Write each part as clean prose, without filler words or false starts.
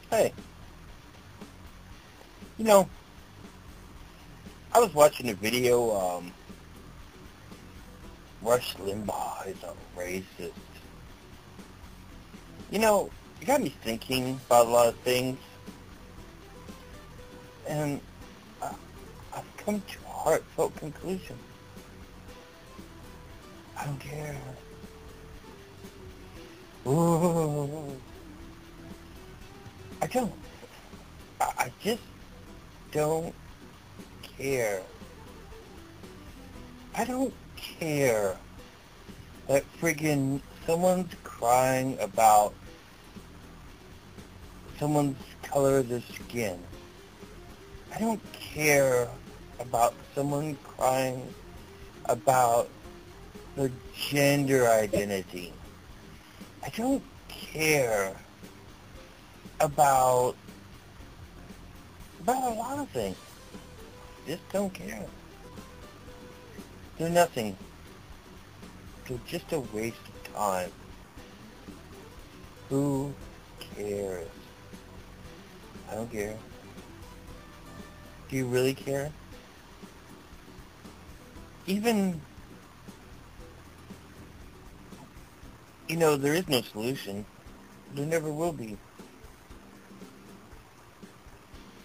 Hey, you know, I was watching a video, Rush Limbaugh is a racist. You know, it got me thinking about a lot of things, and I've come to a heartfelt conclusion. I don't care. Ooh, I don't. I just don't care. I don't care that friggin' someone's crying about someone's color of their skin. I don't care about someone crying about their gender identity. I don't care about a lot of things. Just don't care. They're nothing. They're just a waste of time. Who cares? I don't care. Do you really care? Even, there is no solution. There never will be.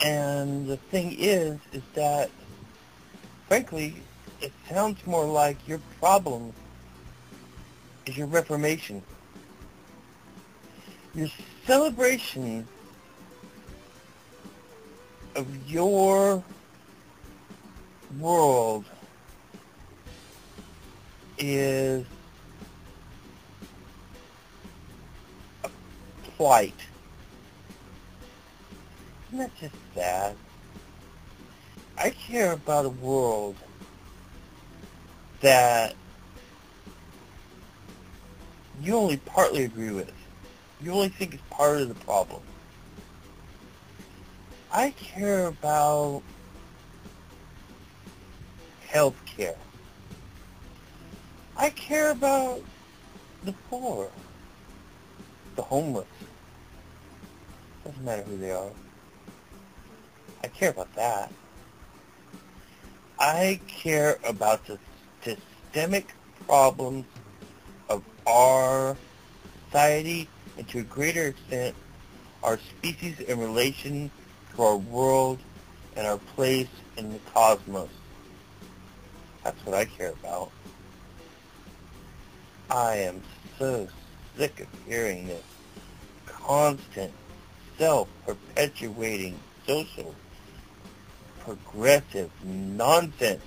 And the thing is that, frankly, it sounds more like your problem is your reformation. Your celebration of your world is a plight. Isn't that just sad? I care about a world that you only partly agree with. You only think it's part of the problem. I care about health care. I care about the poor, the homeless. Doesn't matter who they are. I care about that. I care about the systemic problems of our society and to a greater extent our species in relation to our world and our place in the cosmos. That's what I care about. I am so sick of hearing this constant, self-perpetuating, social, progressive nonsense.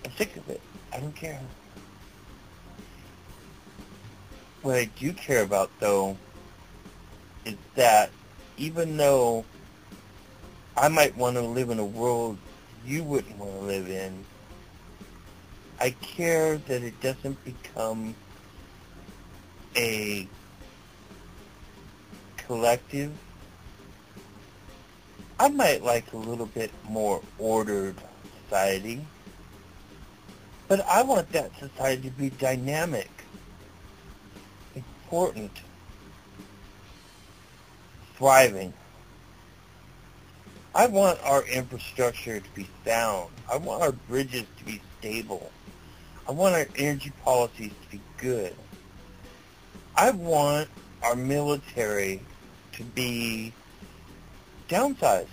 I'm sick of it. I don't care. What I do care about, though, is that even though I might want to live in a world you wouldn't want to live in, I care that it doesn't become a collective. I might like a little bit more ordered society, but I want that society to be dynamic, important, thriving. I want our infrastructure to be sound. I want our bridges to be stable. I want our energy policies to be good. I want our military to be downsized,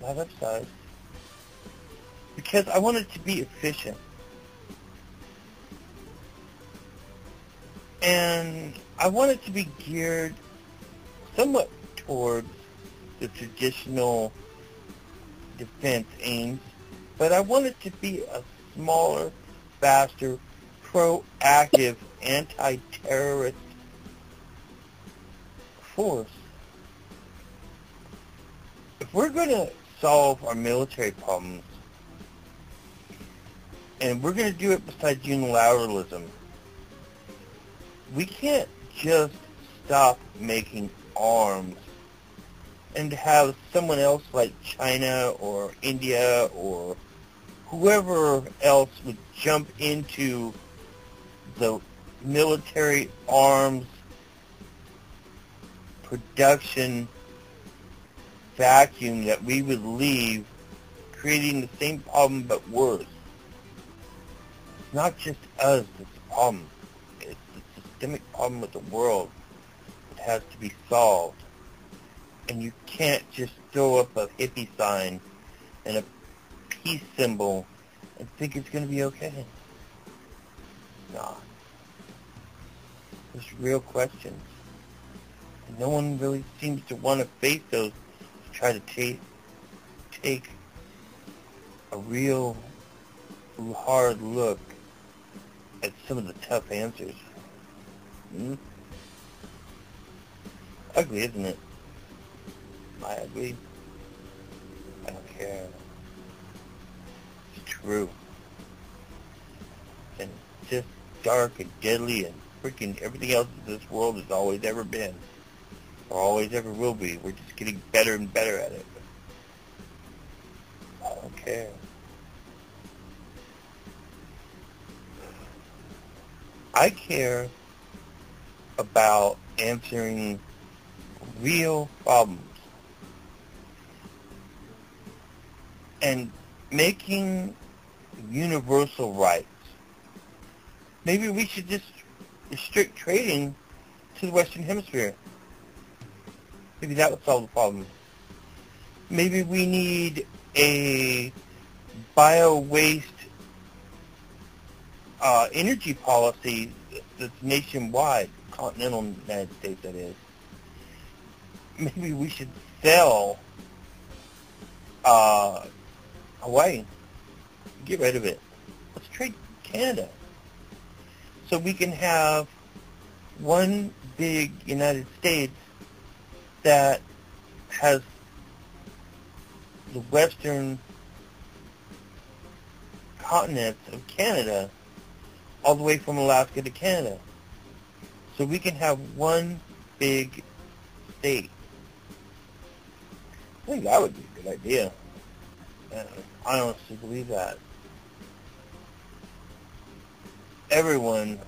not upsized, because I want it to be efficient. And I want it to be geared somewhat towards the traditional defense aims, but I want it to be a smaller, faster, proactive, anti-terrorist force. If we're going to solve our military problems, and we're going to do it besides unilateralism, we can't just stop making arms and have someone else like China or India or whoever else would jump into the military arms production vacuum that we would leave, creating the same problem but worse. It's not just us that's the problem. It's the systemic problem with the world that has to be solved. And you can't just throw up a hippie sign and a peace symbol and think it's going to be okay. Nah. There's real questions. And no one really seems to want to face those, to try to take a real hard look at some of the tough answers. Ugly, isn't it? Am I ugly? I don't care. It's true. And it's just dark and deadly and freaking everything else that this world has always ever been. Or always ever will be. We're just getting better and better at it. I don't care. I care about answering real problems and making universal rights. Maybe we should just restrict trading to the Western Hemisphere. Maybe that would solve the problem. Maybe we need a bio-waste energy policy that's nationwide, continental United States that is. Maybe we should sell Hawaii. Get rid of it. Let's trade Canada. So we can have one big United States that has the western continents of Canada all the way from Alaska to Canada. So we can have one big state. I think that would be a good idea. I honestly believe that. Everyone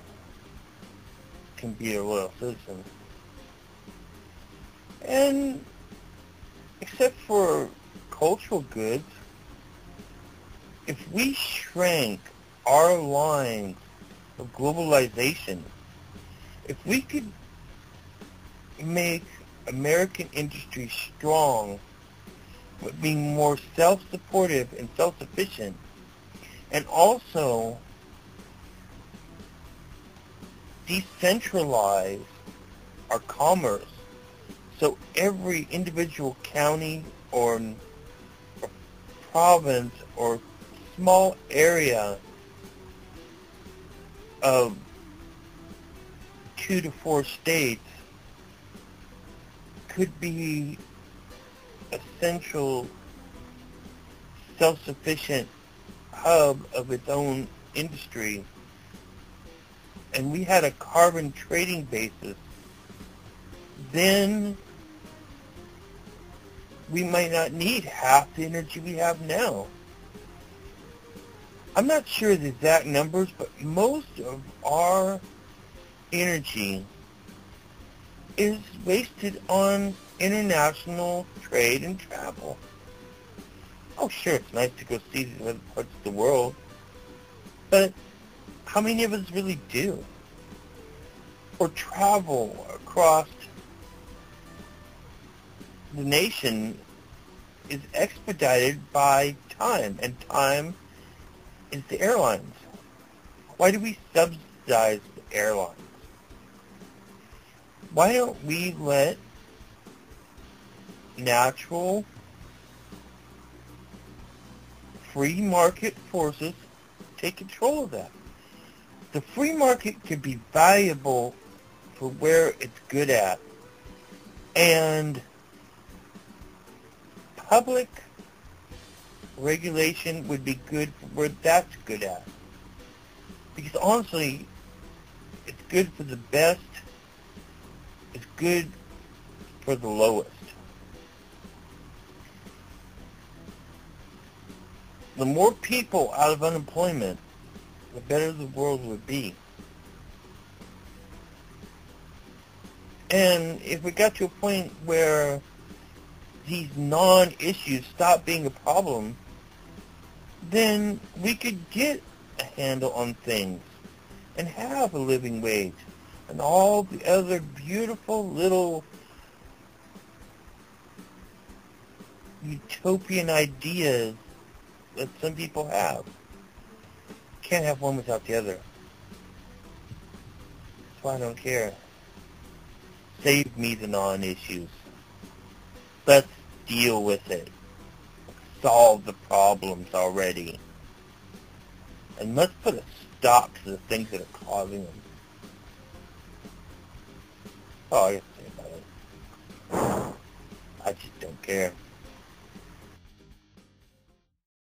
can be a loyal citizen. And except for cultural goods, if we shrank our lines of globalization, if we could make American industry strong, but being more self-supportive and self-sufficient, and also decentralize our commerce, so every individual county or province or small area of 2 to 4 states could be a central, self-sufficient hub of its own industry, and we had a carbon trading basis, then we might not need half the energy we have now. I'm not sure the exact numbers, but most of our energy is wasted on international trade and travel. Oh, sure, it's nice to go see the other parts of the world, but how many of us really do? Or travel across the nation is expedited by time, and time is the airlines. Why do we subsidize the airlines? Why don't we let natural free market forces take control of that? The free market could be valuable for where it's good at, and public regulation would be good for where that's good at. Because honestly, it's good for the best, it's good for the lowest. The more people out of unemployment, the better the world would be. And if we got to a point where these non-issues stop being a problem, then we could get a handle on things and have a living wage and all the other beautiful little utopian ideas that some people have. Can't have one without the other. That's why I don't care. Save me the non-issues. Let's deal with it. Solve the problems already. And let's put a stop to the things that are causing them. That's all I got to say about it. I just don't care.